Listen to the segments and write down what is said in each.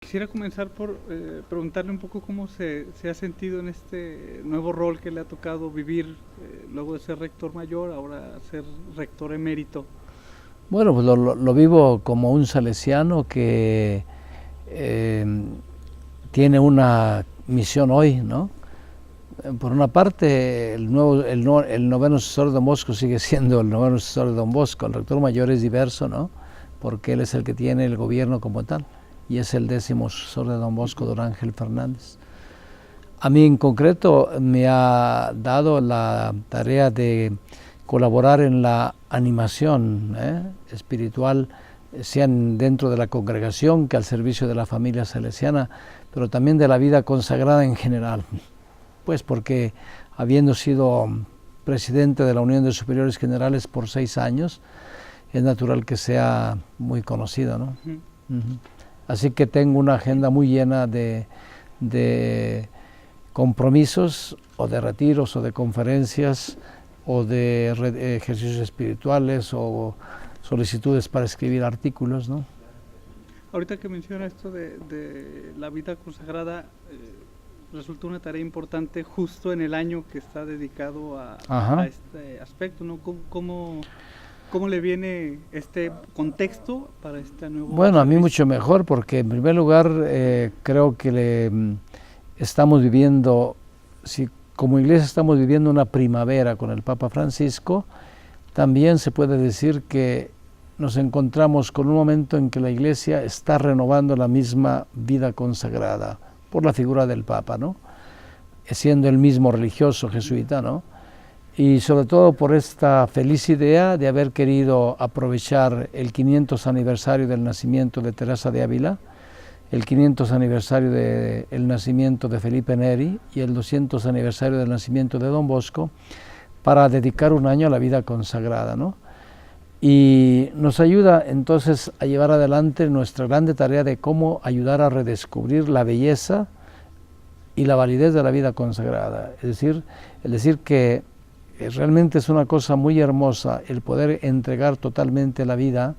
Quisiera comenzar por preguntarle un poco cómo se ha sentido en este nuevo rol que le ha tocado vivir, luego de ser rector mayor, ahora ser rector emérito. Bueno, pues lo vivo como un salesiano que tiene una misión hoy, ¿no? Por una parte, el noveno sucesor de Don Bosco sigue siendo el noveno sucesor de Don Bosco. El rector mayor es diverso, ¿no? Porque él es el que tiene el gobierno como tal, y es el 10º sucesor de Don Bosco, Don Ángel Fernández. A mí en concreto me ha dado la tarea de colaborar en la animación espiritual, sean dentro de la congregación que al servicio de la familia salesiana, pero también de la vida consagrada en general. Pues porque habiendo sido presidente de la Unión de Superiores Generales por 6 años, es natural que sea muy conocido, ¿no? Así que tengo una agenda muy llena de compromisos, o de retiros, o de conferencias, o de ejercicios espirituales, o solicitudes para escribir artículos, ¿no? Ahorita que menciona esto de la vida consagrada, resulta una tarea importante justo en el año que está dedicado a este aspecto, ¿no? ¿Cómo le viene este contexto para este nuevo Bueno, a mí mucho mejor, porque en primer lugar creo que estamos viviendo, si como iglesia estamos viviendo una primavera con el Papa Francisco, también se puede decir que nos encontramos con un momento en que la iglesia está renovando la misma vida consagrada por la figura del Papa, ¿no? Siendo el mismo religioso jesuita, ¿no? Y sobre todo por esta feliz idea de haber querido aprovechar el 500 aniversario del nacimiento de Teresa de Ávila, el 500 aniversario del nacimiento de Felipe Neri y el 200 aniversario del nacimiento de Don Bosco, para dedicar un año a la vida consagrada, ¿no? Y nos ayuda entonces a llevar adelante nuestra grande tarea de cómo ayudar a redescubrir la belleza y la validez de la vida consagrada. Es decir que realmente es una cosa muy hermosa el poder entregar totalmente la vida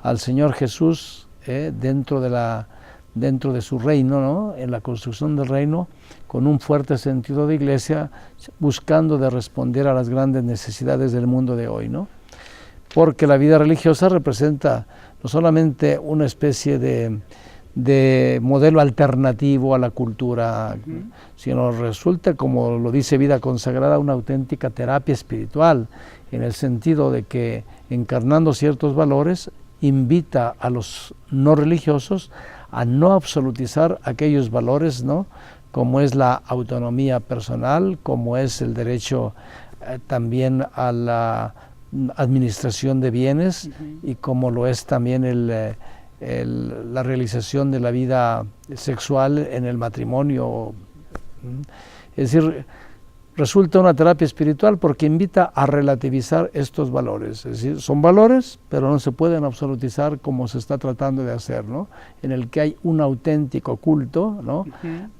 al Señor Jesús dentro de su reino, ¿no? En la construcción del reino, con un fuerte sentido de iglesia, buscando de responder a las grandes necesidades del mundo de hoy, ¿no? Porque la vida religiosa representa no solamente una especie de modelo alternativo a la cultura, sino resulta, como lo dice Vida Consagrada, una auténtica terapia espiritual, en el sentido de que, encarnando ciertos valores, invita a los no religiosos a no absolutizar aquellos valores, ¿no? Como es la autonomía personal, como es el derecho también a la administración de bienes, y como lo es también la realización de la vida sexual en el matrimonio. Es decir, resulta una terapia espiritual porque invita a relativizar estos valores. Es decir, son valores, pero no se pueden absolutizar como se está tratando de hacer, ¿no? En el que hay un auténtico culto, ¿no?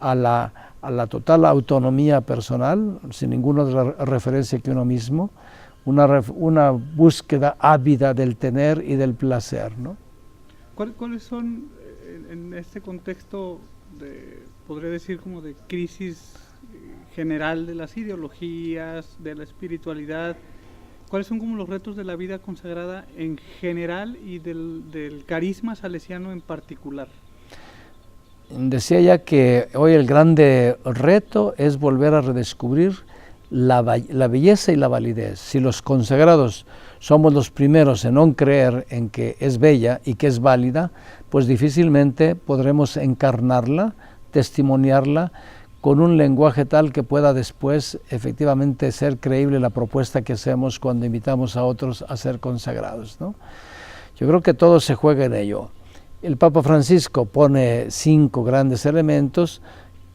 a la total autonomía personal, sin ninguna referencia que uno mismo, una búsqueda ávida del tener y del placer, ¿no? ¿Cuáles son, en este contexto, podría decir, como de crisis general de las ideologías, de la espiritualidad, cuáles son como los retos de la vida consagrada en general y del carisma salesiano en particular? Decía ya que hoy el grande reto es volver a redescubrir la belleza y la validez. Si los consagrados somos los primeros en no creer en que es bella y que es válida, pues difícilmente podremos encarnarla, testimoniarla, con un lenguaje tal que pueda después efectivamente ser creíble la propuesta que hacemos cuando invitamos a otros a ser consagrados, ¿no? Yo creo que todo se juega en ello. El Papa Francisco pone 5 grandes elementos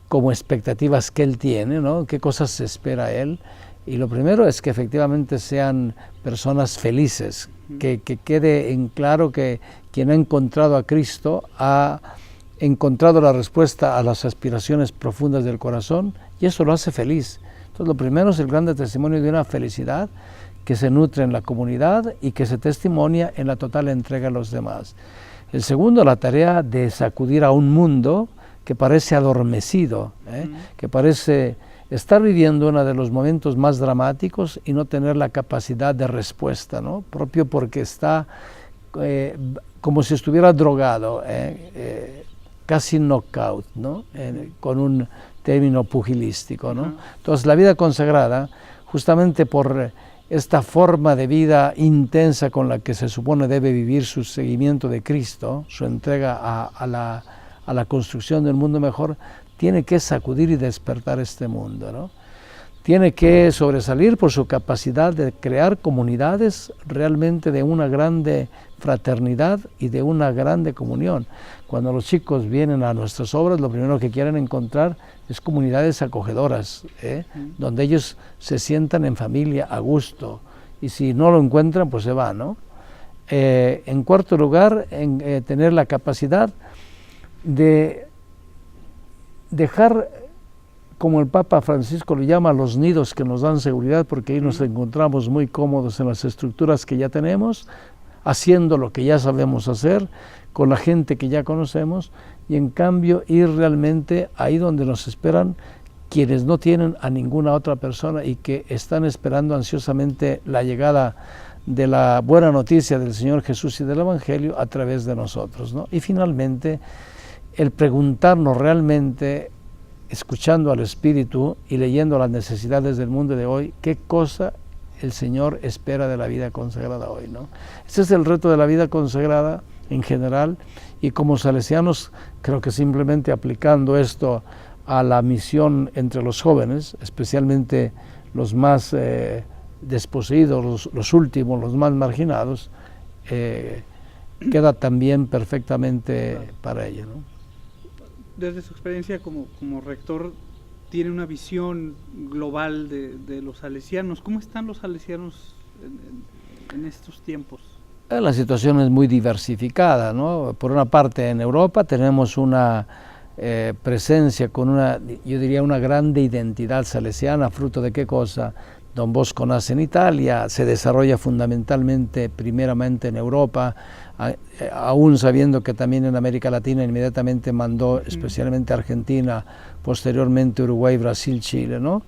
como expectativas que él tiene, ¿no? Qué cosas se espera él. Y lo primero es que efectivamente sean personas felices, que quede en claro que quien ha encontrado a Cristo ha encontrado la respuesta a las aspiraciones profundas del corazón, y eso lo hace feliz. Entonces lo primero es el grande testimonio de una felicidad que se nutre en la comunidad y que se testimonia en la total entrega a los demás. El segundo, la tarea de sacudir a un mundo que parece adormecido, que parece estar viviendo uno de los momentos más dramáticos y no tener la capacidad de respuesta, ¿no? Propio porque está como si estuviera drogado, casi knockout, ¿no? Con un término pugilístico, ¿no? Entonces la vida consagrada, justamente por esta forma de vida intensa con la que se supone debe vivir su seguimiento de Cristo, su entrega a la construcción del mundo mejor, tiene que sacudir y despertar este mundo, ¿no? Tiene que sobresalir por su capacidad de crear comunidades realmente de una grande fraternidad y de una grande comunión. Cuando los chicos vienen a nuestras obras, lo primero que quieren encontrar es comunidades acogedoras, donde ellos se sientan en familia a gusto, y si no lo encuentran, pues se van, ¿no? En cuarto lugar, tener la capacidad de dejar, como el Papa Francisco lo llama, los nidos que nos dan seguridad, porque ahí nos encontramos muy cómodos en las estructuras que ya tenemos, haciendo lo que ya sabemos hacer, con la gente que ya conocemos, y en cambio ir realmente ahí donde nos esperan quienes no tienen a ninguna otra persona y que están esperando ansiosamente la llegada de la buena noticia del Señor Jesús y del Evangelio a través de nosotros, ¿no? Y finalmente, el preguntarnos realmente, escuchando al Espíritu y leyendo las necesidades del mundo de hoy, qué cosa el Señor espera de la vida consagrada hoy, ¿no? Ese es el reto de la vida consagrada en general, y como salesianos creo que simplemente aplicando esto a la misión entre los jóvenes, especialmente los más desposeídos, los últimos, los más marginados, queda también perfectamente para ello, ¿no? Desde su experiencia como rector, tiene una visión global de los salesianos. ¿Cómo están los salesianos en estos tiempos? La situación es muy diversificada, ¿no? Por una parte, en Europa tenemos una presencia con una, yo diría, una grande identidad salesiana, fruto de qué cosa. Don Bosco nace en Italia, se desarrolla fundamentalmente, primeramente en Europa, aún sabiendo que también en América Latina inmediatamente mandó especialmente a Argentina, posteriormente Uruguay, Brasil, Chile, ¿no?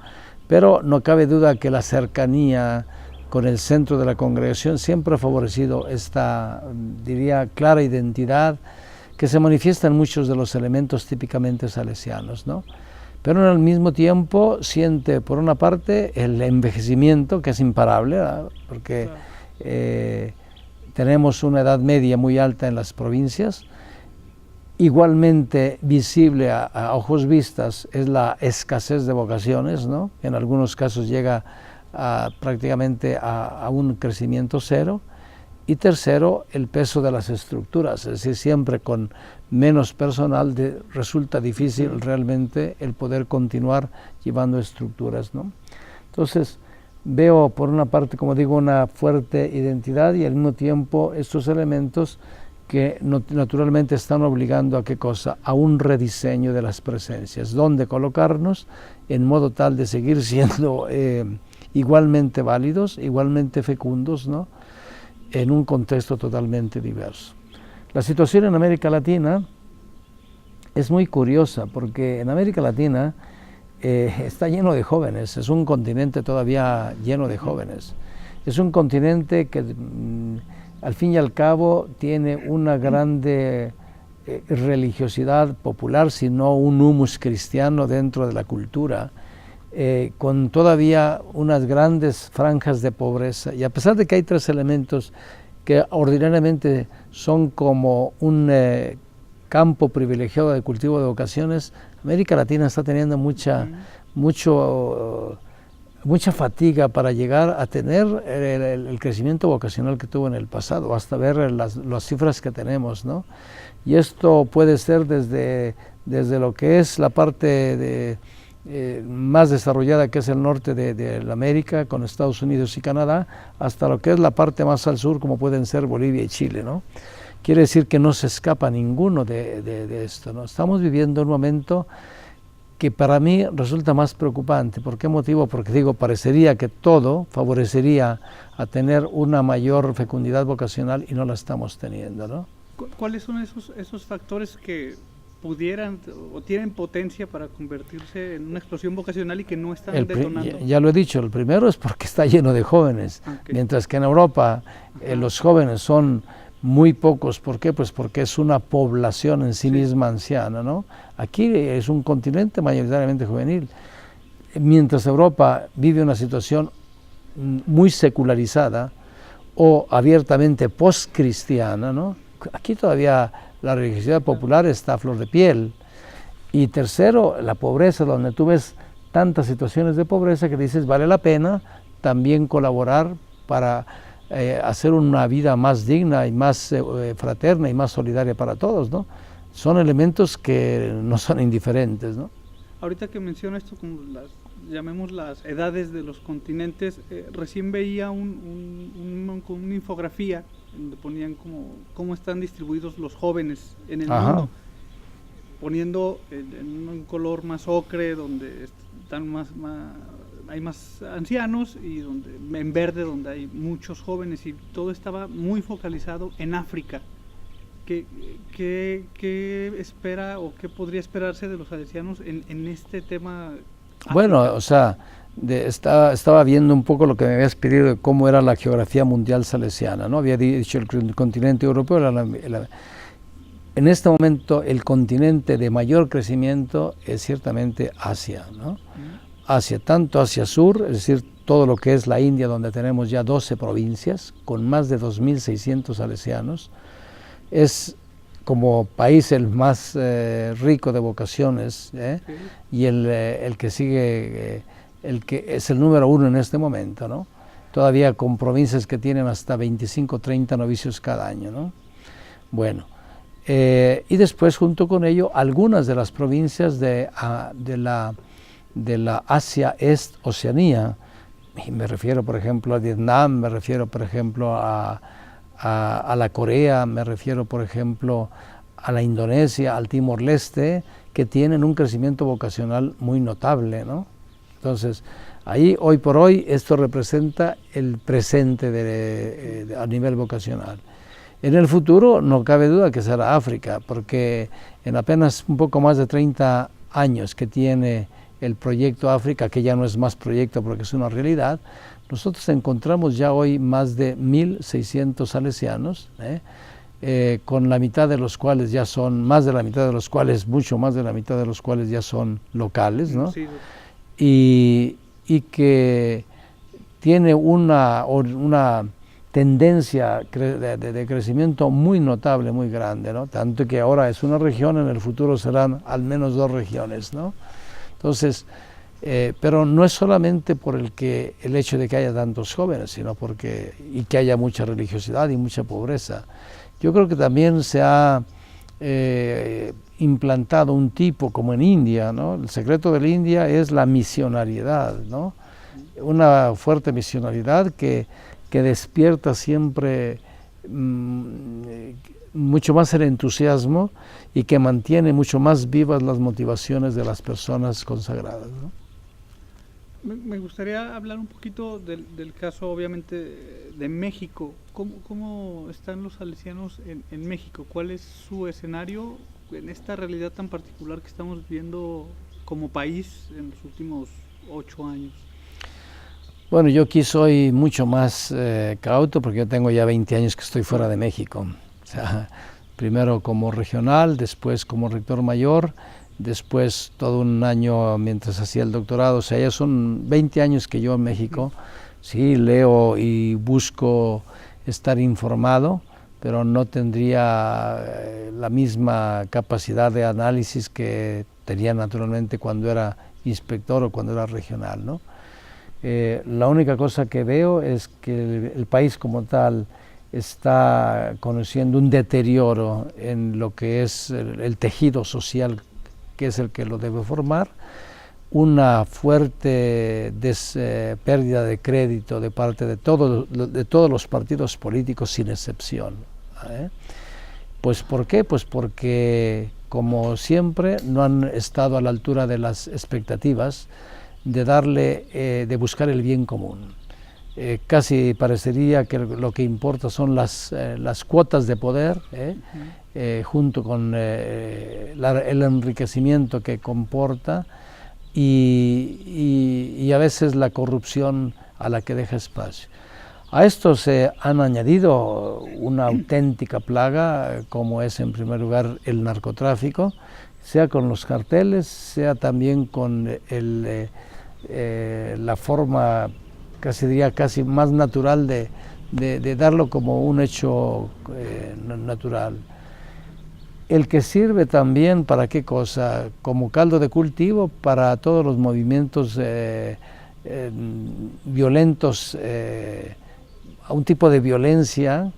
Pero no cabe duda que la cercanía con el centro de la congregación siempre ha favorecido esta, diría, clara identidad que se manifiesta en muchos de los elementos típicamente salesianos, ¿no? Pero al mismo tiempo siente, por una parte, el envejecimiento, que es imparable, ¿verdad? Porque tenemos una edad media muy alta en las provincias. Igualmente visible a ojos vistas es la escasez de vocaciones, ¿no? En algunos casos llega prácticamente a un crecimiento cero. Y tercero, el peso de las estructuras, es decir, siempre con menos personal resulta difícil realmente el poder continuar llevando estructuras, ¿no? Entonces, veo por una parte, como digo, una fuerte identidad y al mismo tiempo estos elementos que naturalmente están obligando a qué cosa, a un rediseño de las presencias, donde colocarnos en modo tal de seguir siendo igualmente válidos, igualmente fecundos, ¿no? En un contexto totalmente diverso. La situación en América Latina es muy curiosa porque en América Latina está lleno de jóvenes, es un continente todavía lleno de jóvenes, es un continente que al fin y al cabo tiene una grande religiosidad popular, sino un humus cristiano dentro de la cultura, con todavía unas grandes franjas de pobreza, y a pesar de que hay tres elementos que ordinariamente son como un campo privilegiado de cultivo de vocaciones, América Latina está teniendo mucha fatiga para llegar a tener el crecimiento vocacional que tuvo en el pasado, hasta ver las cifras que tenemos, ¿no? Y esto puede ser desde lo que es la parte más desarrollada, que es el norte de la América, con Estados Unidos y Canadá, hasta lo que es la parte más al sur, como pueden ser Bolivia y Chile, ¿no? Quiere decir que no se escapa ninguno de esto, ¿no? Estamos viviendo un momento que para mí resulta más preocupante. ¿Por qué motivo? Porque digo, parecería que todo favorecería a tener una mayor fecundidad vocacional y no la estamos teniendo, ¿no? ¿Cuáles son esos factores que pudieran o tienen potencia para convertirse en una explosión vocacional y que no están detonando? Ya lo he dicho, el primero es porque está lleno de jóvenes, mientras que en Europa los jóvenes son muy pocos. ¿Por qué? Pues porque es una población en sí misma anciana, ¿no? Aquí es un continente mayoritariamente juvenil, mientras Europa vive una situación muy secularizada o abiertamente postcristiana, ¿no? Aquí todavía la religiosidad popular está a flor de piel. Y tercero, la pobreza, donde tú ves tantas situaciones de pobreza que dices, vale la pena también colaborar para hacer una vida más digna y más fraterna y más solidaria para todos, ¿no? Son elementos que no son indiferentes, ¿no? Ahorita que menciona esto, como llamemos las edades de los continentes, recién veía una infografía donde ponían cómo están distribuidos los jóvenes en el mundo, poniendo en un color más ocre, donde están hay más ancianos, y en verde donde hay muchos jóvenes, y todo estaba muy focalizado en África. ¿Qué espera o qué podría esperarse de los salesianos en este tema? África? Bueno, o sea, estaba viendo un poco lo que me habías pedido de cómo era la geografía mundial salesiana, ¿no? Había dicho el continente europeo, en este momento el continente de mayor crecimiento es ciertamente Asia, ¿no? Asia, tanto Asia Sur, es decir, todo lo que es la India, donde tenemos ya 12 provincias, con más de 2.600 salesianos, es como país el más rico de vocaciones, y el que sigue, el que es el número uno en este momento, ¿no? Todavía con provincias que tienen hasta 25, 30 novicios cada año, ¿no? Bueno, y después junto con ello algunas de las provincias de la Asia Est Oceanía, y me refiero por ejemplo a Vietnam, me refiero por ejemplo a la Corea, me refiero por ejemplo a la Indonesia, al Timor-Leste, que tienen un crecimiento vocacional muy notable, ¿no? Entonces, ahí hoy por hoy esto representa el presente a nivel vocacional. En el futuro no cabe duda que será África, porque en apenas un poco más de 30 años que tiene el proyecto África, que ya no es más proyecto porque es una realidad, nosotros encontramos ya hoy más de 1.600 salesianos, con la mitad de los cuales ya son, más de la mitad de los cuales, mucho más de la mitad de los cuales ya son locales, ¿no? Sí. Y que tiene una tendencia de crecimiento muy notable, muy grande, ¿no? Tanto que ahora es una región, en el futuro serán al menos 2 regiones, ¿no? Entonces, pero no es solamente por el hecho de que haya tantos jóvenes, sino y que haya mucha religiosidad y mucha pobreza. Yo creo que también se ha implantado un tipo como en India, ¿no? El secreto de la India es la misionariedad, ¿no? Una fuerte misionariedad que despierta siempre mucho más el entusiasmo y que mantiene mucho más vivas las motivaciones de las personas consagradas, ¿no? Me gustaría hablar un poquito del caso, obviamente, de México. ¿Cómo están los salesianos en México? ¿Cuál es su escenario en esta realidad tan particular que estamos viviendo como país en los últimos 8 años? Bueno, yo aquí soy mucho más cauto porque yo tengo ya 20 años que estoy fuera de México. O sea, primero como regional, después como rector mayor, después todo un año mientras hacía el doctorado. O sea, ya son 20 años que yo en México, sí, leo y busco estar informado, pero no tendría la misma capacidad de análisis que tenía naturalmente cuando era inspector o cuando era regional, ¿no? La única cosa que veo es que el país como tal está conociendo un deterioro en lo que es el tejido social, que es el que lo debe formar, una fuerte pérdida de crédito de parte de todos los partidos políticos sin excepción. Pues ¿por qué? Pues porque, como siempre, no han estado a la altura de las expectativas de buscar el bien común. casi parecería que lo que importa son las cuotas de poder, junto con el enriquecimiento que comporta y a veces la corrupción a la que deja espacio. A esto se han añadido una auténtica plaga, como es en primer lugar el narcotráfico, sea con los carteles, sea también con la forma, casi más natural de darlo como un hecho natural. El que sirve también, ¿para qué cosa? Como caldo de cultivo para todos los movimientos violentos, a un tipo de violencia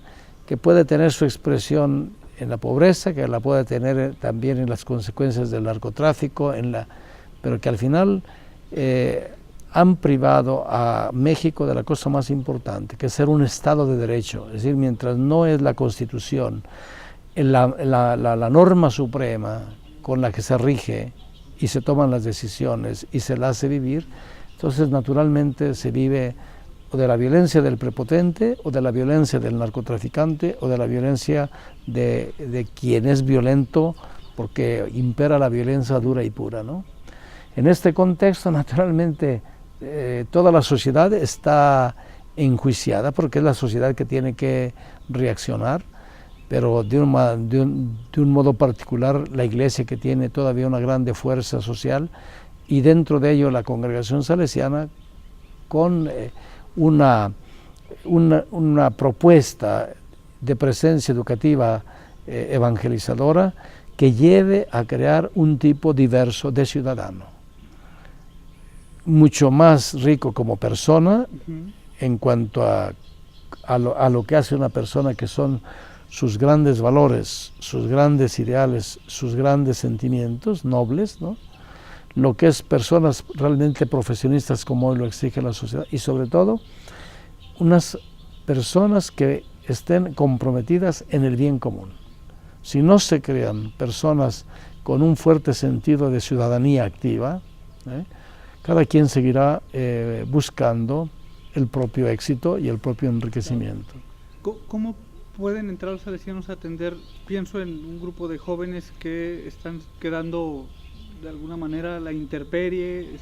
que puede tener su expresión en la pobreza, que la puede tener también en las consecuencias del narcotráfico, pero que al final han privado a México de la cosa más importante, que es ser un Estado de Derecho. Es decir, mientras no es la Constitución la norma suprema con la que se rige y se toman las decisiones y se la hace vivir, entonces naturalmente se vive o de la violencia del prepotente, o de la violencia del narcotraficante, o de la violencia de quien es violento, porque impera la violencia dura y pura, ¿no? En este contexto, naturalmente, toda la sociedad está enjuiciada, porque es la sociedad que tiene que reaccionar, pero de un modo particular la Iglesia, que tiene todavía una grande fuerza social, y dentro de ello la Congregación Salesiana, con una propuesta de presencia educativa evangelizadora que lleve a crear un tipo diverso de ciudadano, mucho más rico como persona, en cuanto a lo que hace una persona, que son sus grandes valores, sus grandes ideales, sus grandes sentimientos nobles, ¿no? Lo que es personas realmente profesionistas, como hoy lo exige la sociedad, y sobre todo unas personas que estén comprometidas en el bien común. Si no se crean personas con un fuerte sentido de ciudadanía activa, cada quien seguirá buscando el propio éxito y el propio enriquecimiento. ¿Cómo pueden entrar los salesianos a atender? Pienso en un grupo de jóvenes que están quedando de alguna manera a la intemperie,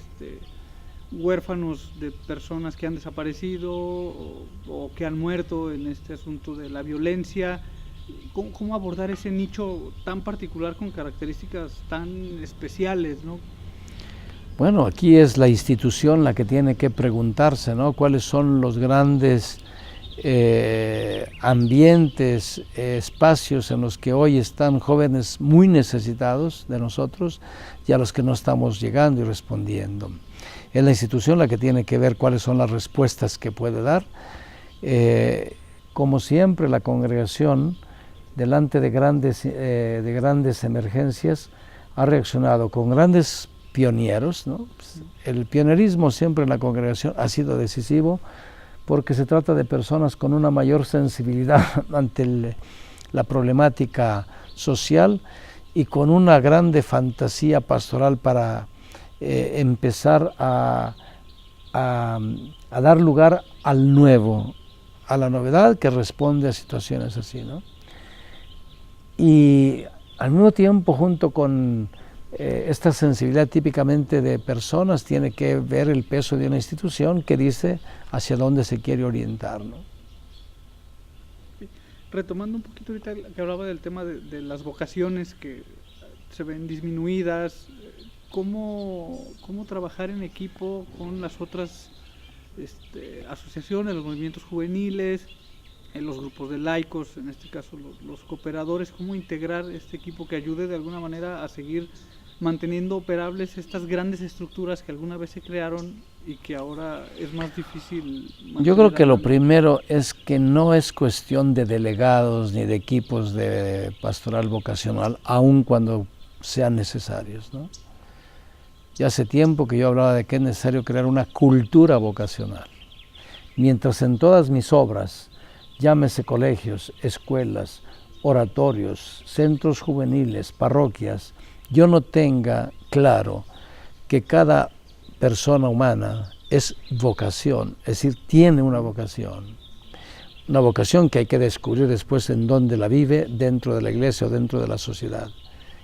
huérfanos de personas que han desaparecido o que han muerto en este asunto de la violencia. ¿Cómo abordar ese nicho tan particular con características tan especiales, ¿no? Bueno, aquí es la institución la que tiene que preguntarse, ¿no? ¿Cuáles son los grandes ambientes, espacios en los que hoy están jóvenes muy necesitados de nosotros y a los que no estamos llegando y respondiendo? Es la institución la que tiene que ver cuáles son las respuestas que puede dar. Como siempre, la congregación, delante de grandes emergencias, ha reaccionado con grandes pioneros, ¿no? El pionerismo siempre en la congregación ha sido decisivo, porque se trata de personas con una mayor sensibilidad ante la problemática social y con una grande fantasía pastoral para empezar a dar lugar al nuevo, a la novedad que responde a situaciones así, ¿no? Y al mismo tiempo, junto con esta sensibilidad típicamente de personas, tiene que ver el peso de una institución que dice hacia dónde se quiere orientar, ¿no? Retomando un poquito ahorita que hablaba del tema de las vocaciones que se ven disminuidas, ¿cómo trabajar en equipo con las otras asociaciones, los movimientos juveniles, en los grupos de laicos, en este caso los cooperadores? ¿Cómo integrar este equipo que ayude de alguna manera a seguir manteniendo operables estas grandes estructuras que alguna vez se crearon y que ahora es más difícil mantener? Yo creo que lo primero es que no es cuestión de delegados ni de equipos de pastoral vocacional, aun cuando sean necesarios, ¿no? Ya hace tiempo que yo hablaba de que es necesario crear una cultura vocacional. Mientras en todas mis obras, llámese colegios, escuelas, oratorios, centros juveniles, parroquias, yo no tenga claro que cada persona humana es vocación, es decir, tiene una vocación que hay que descubrir después en dónde la vive, dentro de la iglesia o dentro de la sociedad,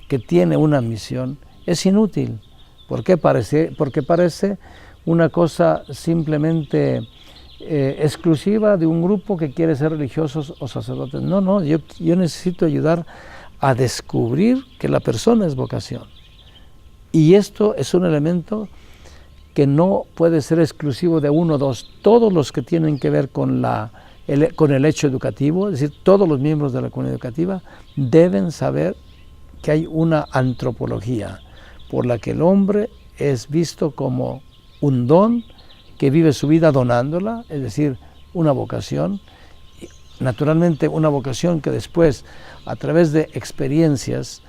que tiene una misión, es inútil. ¿Por qué parece? Porque parece una cosa simplemente exclusiva de un grupo que quiere ser religiosos o sacerdotes. No, yo necesito ayudar a descubrir que la persona es vocación. Y esto es un elemento que no puede ser exclusivo de uno o dos. Todos los que tienen que ver con el hecho educativo, es decir, todos los miembros de la comunidad educativa deben saber que hay una antropología por la que el hombre es visto como un don que vive su vida donándola, es decir, una vocación, naturalmente una vocación que después, a través de experiencias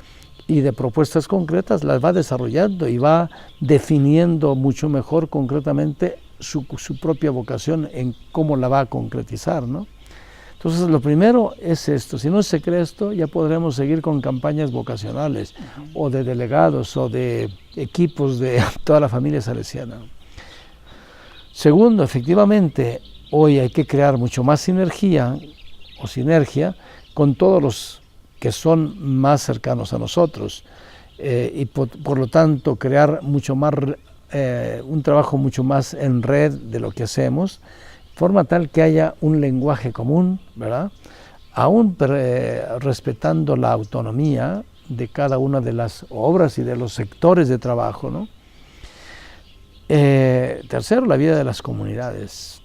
y de propuestas concretas, las va desarrollando y va definiendo mucho mejor concretamente su propia vocación en cómo la va a concretizar, ¿no? Entonces, lo primero es esto. Si no se cree esto, ya podremos seguir con campañas vocacionales o de delegados o de equipos de toda la familia salesiana. Segundo, efectivamente, hoy hay que crear mucho más sinergia con todos los que son más cercanos a nosotros y por lo tanto crear mucho más, un trabajo mucho más en red de lo que hacemos, de forma tal que haya un lenguaje común, ¿verdad? Aún respetando la autonomía de cada una de las obras y de los sectores de trabajo, ¿no? Tercero, la vida de las comunidades.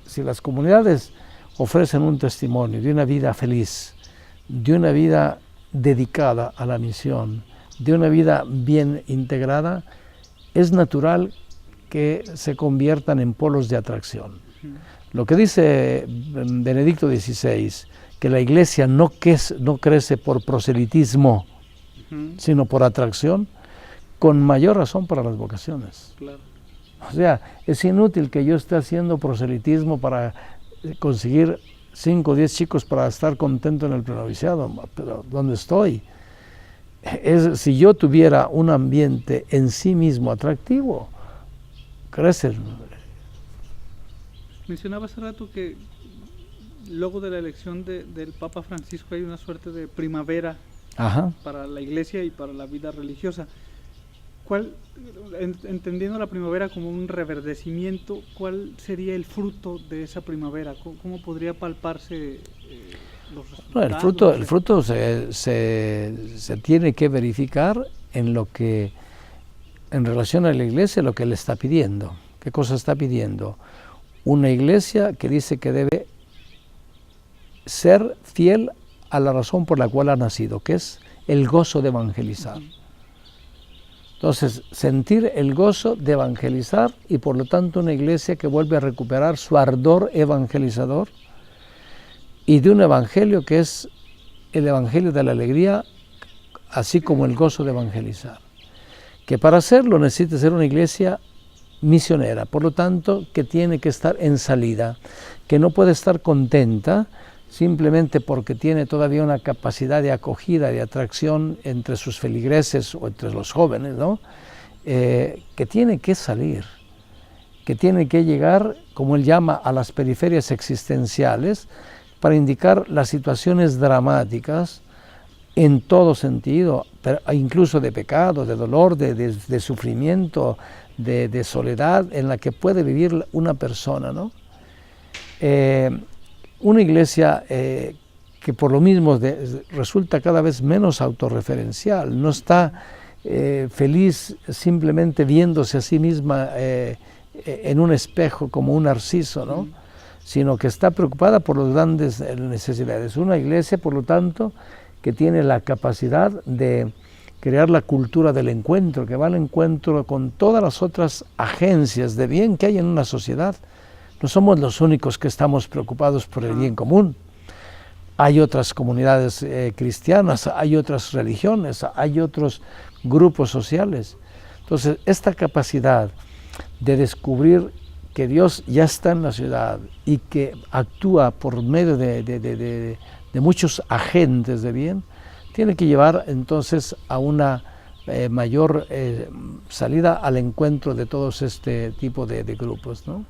Si las comunidades ofrecen un testimonio de una vida feliz, de una vida dedicada a la misión, de una vida bien integrada, es natural que se conviertan en polos de atracción. Lo que dice Benedicto XVI, que la iglesia no crece por proselitismo, sino por atracción, con mayor razón para las vocaciones. Claro. O sea, es inútil que yo esté haciendo proselitismo para conseguir 5 o 10 chicos para estar contento en el prenoviciado, pero ¿dónde estoy? Si yo tuviera un ambiente en sí mismo atractivo, crece. Mencionaba hace rato que luego de la elección del Papa Francisco hay una suerte de primavera para la iglesia y para la vida religiosa. Entendiendo la primavera como un reverdecimiento, ¿cuál sería el fruto de esa primavera? ¿Cómo podría palparse los resultados? El fruto se tiene que verificar en relación a la iglesia, lo que le está pidiendo. ¿Qué cosa está pidiendo? Una iglesia que dice que debe ser fiel a la razón por la cual ha nacido, que es el gozo de evangelizar. Entonces, sentir el gozo de evangelizar y por lo tanto una iglesia que vuelve a recuperar su ardor evangelizador y de un evangelio que es el evangelio de la alegría, así como el gozo de evangelizar. Que para hacerlo necesita ser una iglesia misionera, por lo tanto que tiene que estar en salida, que no puede estar contenta simplemente porque tiene todavía una capacidad de acogida, de atracción entre sus feligreses o entre los jóvenes, ¿no? Que tiene que salir, que tiene que llegar, como él llama, a las periferias existenciales para indicar las situaciones dramáticas en todo sentido, pero incluso de pecado, de dolor, de sufrimiento, de soledad en la que puede vivir una persona, ¿no? Una iglesia que por lo mismo resulta cada vez menos autorreferencial, no está feliz simplemente viéndose a sí misma en un espejo como un narciso, ¿no? Sino que está preocupada por las grandes necesidades. Una iglesia, por lo tanto, que tiene la capacidad de crear la cultura del encuentro, que va al encuentro con todas las otras agencias de bien que hay en una sociedad. No somos los únicos que estamos preocupados por el bien común. Hay otras comunidades cristianas, hay otras religiones, hay otros grupos sociales. Entonces, esta capacidad de descubrir que Dios ya está en la ciudad y que actúa por medio de muchos agentes de bien, tiene que llevar entonces a una mayor salida al encuentro de todos este tipo de grupos, ¿no?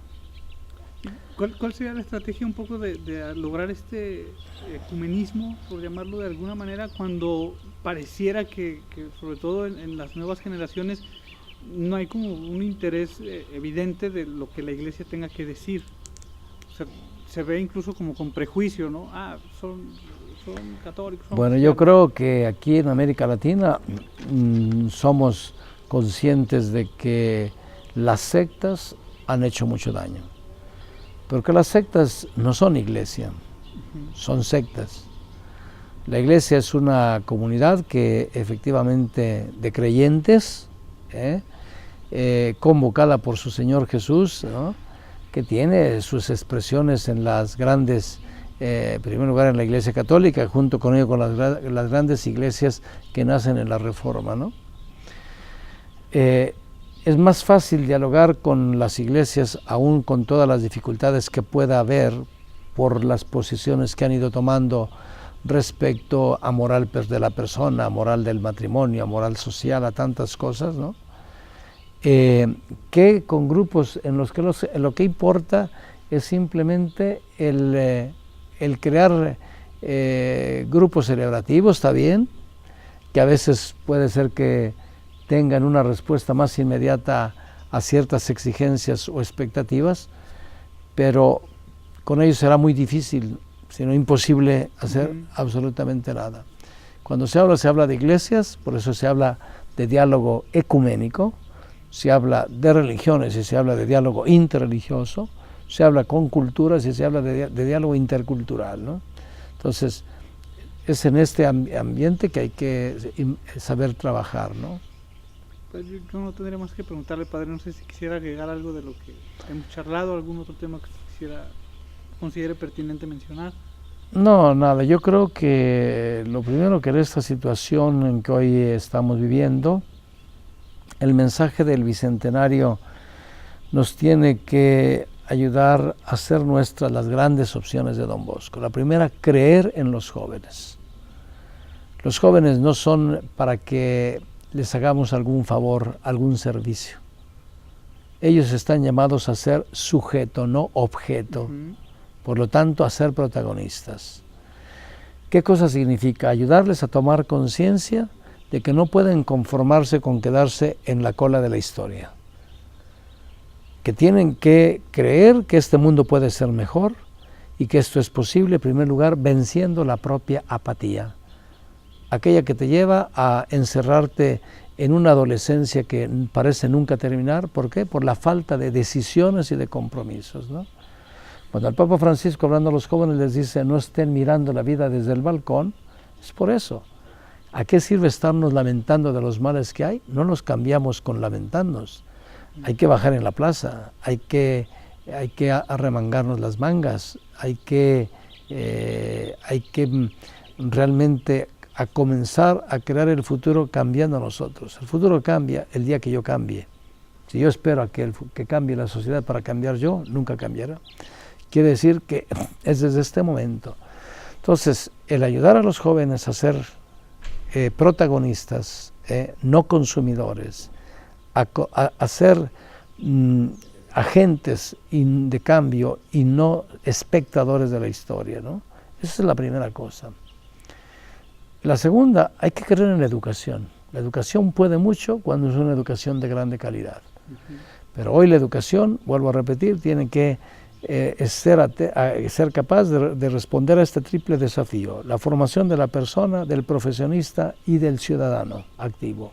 ¿Cuál sería la estrategia un poco de lograr este ecumenismo, por llamarlo de alguna manera, cuando pareciera que sobre todo en las nuevas generaciones, no hay como un interés evidente de lo que la Iglesia tenga que decir? O sea, se ve incluso como con prejuicio, ¿no? Son católicos. Son bueno, yo creo que aquí en América Latina somos conscientes de que las sectas han hecho mucho daño. Porque las sectas no son iglesia, son sectas. La iglesia es una comunidad que efectivamente de creyentes, convocada por su Señor Jesús, ¿no? Que tiene sus expresiones en las grandes, en primer lugar en la Iglesia Católica, junto con ello con las grandes iglesias que nacen en la Reforma, ¿no? Es más fácil dialogar con las iglesias, aún con todas las dificultades que pueda haber por las posiciones que han ido tomando respecto a moral de la persona, a moral del matrimonio, a moral social, a tantas cosas, ¿no? Que con grupos en los que lo que importa es simplemente el crear grupos celebrativos, está bien, que a veces puede ser que tengan una respuesta más inmediata a ciertas exigencias o expectativas, pero con ellos será muy difícil, si no imposible, hacer absolutamente nada. Cuando se habla de iglesias, por eso se habla de diálogo ecuménico, se habla de religiones y se habla de diálogo interreligioso, se habla con culturas y se habla de diálogo intercultural, ¿no? Entonces, es en este ambiente que hay que saber trabajar, ¿no? Pues yo no tendría más que preguntarle, padre, no sé si quisiera agregar algo de lo que hemos charlado, algún otro tema que considere pertinente mencionar. No, nada, yo creo que lo primero que en esta situación en que hoy estamos viviendo, el mensaje del Bicentenario nos tiene que ayudar a hacer nuestras las grandes opciones de Don Bosco. La primera, creer en los jóvenes. Los jóvenes no son para que les hagamos algún favor, algún servicio. Ellos están llamados a ser sujeto, no objeto. Por lo tanto, a ser protagonistas. ¿Qué cosa significa? Ayudarles a tomar conciencia de que no pueden conformarse con quedarse en la cola de la historia. Que tienen que creer que este mundo puede ser mejor y que esto es posible, en primer lugar, venciendo la propia apatía. Aquella que te lleva a encerrarte en una adolescencia que parece nunca terminar. ¿Por qué? Por la falta de decisiones y de compromisos, ¿no? Cuando el Papa Francisco, hablando a los jóvenes, les dice no estén mirando la vida desde el balcón, es por eso. ¿A qué sirve estarnos lamentando de los males que hay? No los cambiamos con lamentarnos. Hay que bajar en la plaza, hay que arremangarnos las mangas, hay que realmente a comenzar a crear el futuro cambiando a nosotros. El futuro cambia el día que yo cambie. Si yo espero a que cambie la sociedad para cambiar yo, nunca cambiará. Quiere decir que es desde este momento. Entonces, el ayudar a los jóvenes a ser protagonistas, no consumidores, a ser agentes de cambio y no espectadores de la historia, ¿no? Esa es la primera cosa. La segunda, hay que creer en la educación. La educación puede mucho cuando es una educación de grande calidad. Pero hoy la educación, vuelvo a repetir, tiene que ser capaz de responder a este triple desafío: la formación de la persona, del profesionista y del ciudadano activo.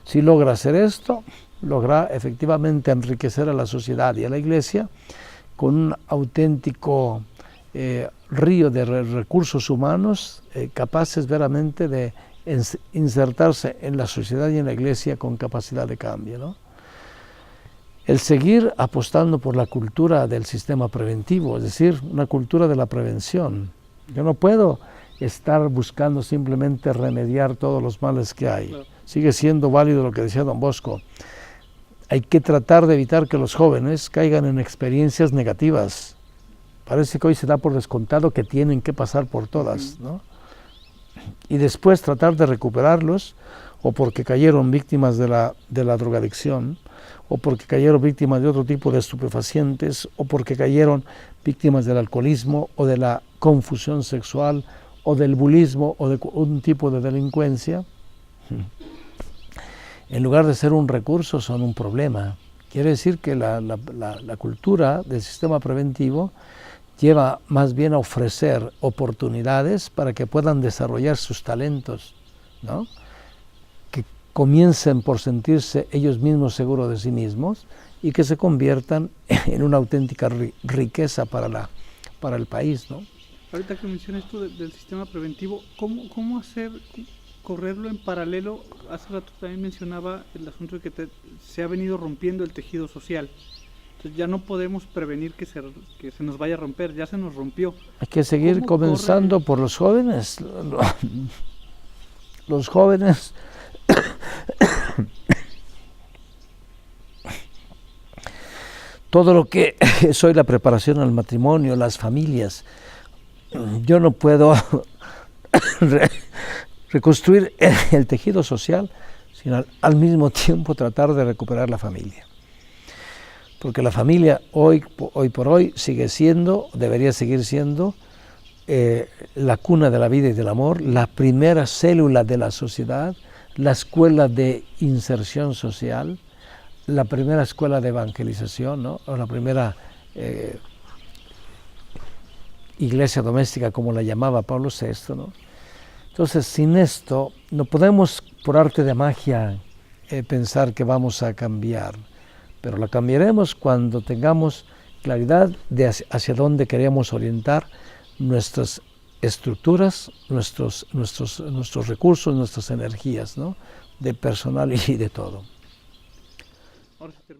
Si logra hacer esto, logra efectivamente enriquecer a la sociedad y a la Iglesia con un auténtico río de recursos humanos capaces veramente de insertarse en la sociedad y en la Iglesia con capacidad de cambio, ¿no? El seguir apostando por la cultura del sistema preventivo, es decir, una cultura de la prevención. Yo no puedo estar buscando simplemente remediar todos los males que hay. Claro. Sigue siendo válido lo que decía Don Bosco. Hay que tratar de evitar que los jóvenes caigan en experiencias negativas. Parece que hoy se da por descontado que tienen que pasar por todas, ¿no? Y después tratar de recuperarlos o porque cayeron víctimas de la drogadicción, o porque cayeron víctimas de otro tipo de estupefacientes, o porque cayeron víctimas del alcoholismo, o de la confusión sexual, o del bulismo, o de un tipo de delincuencia, en lugar de ser un recurso, son un problema. Quiere decir que la cultura del sistema preventivo lleva más bien a ofrecer oportunidades para que puedan desarrollar sus talentos, ¿no? Que comiencen por sentirse ellos mismos seguros de sí mismos y que se conviertan en una auténtica riqueza para el país, ¿no? Ahorita que mencionas esto del sistema preventivo, ¿cómo correrlo en paralelo? Hace rato también mencionaba el asunto de que se ha venido rompiendo el tejido social. Entonces ya no podemos prevenir que se nos vaya a romper, ya se nos rompió. Hay que seguir comenzando por los jóvenes. Los jóvenes todo lo que es hoy la preparación al matrimonio, las familias. Yo no puedo reconstruir el tejido social, sino al mismo tiempo tratar de recuperar la familia. Porque la familia hoy por hoy sigue siendo, debería seguir siendo, la cuna de la vida y del amor, la primera célula de la sociedad, la escuela de inserción social, la primera escuela de evangelización, ¿no? O la primera iglesia doméstica, como la llamaba Pablo VI, ¿no? Entonces, sin esto, no podemos, por arte de magia, pensar que vamos a cambiar, pero la cambiaremos cuando tengamos claridad de hacia dónde queremos orientar nuestras estructuras, nuestros recursos, nuestras energías, ¿no? De personal y de todo. Ahora sí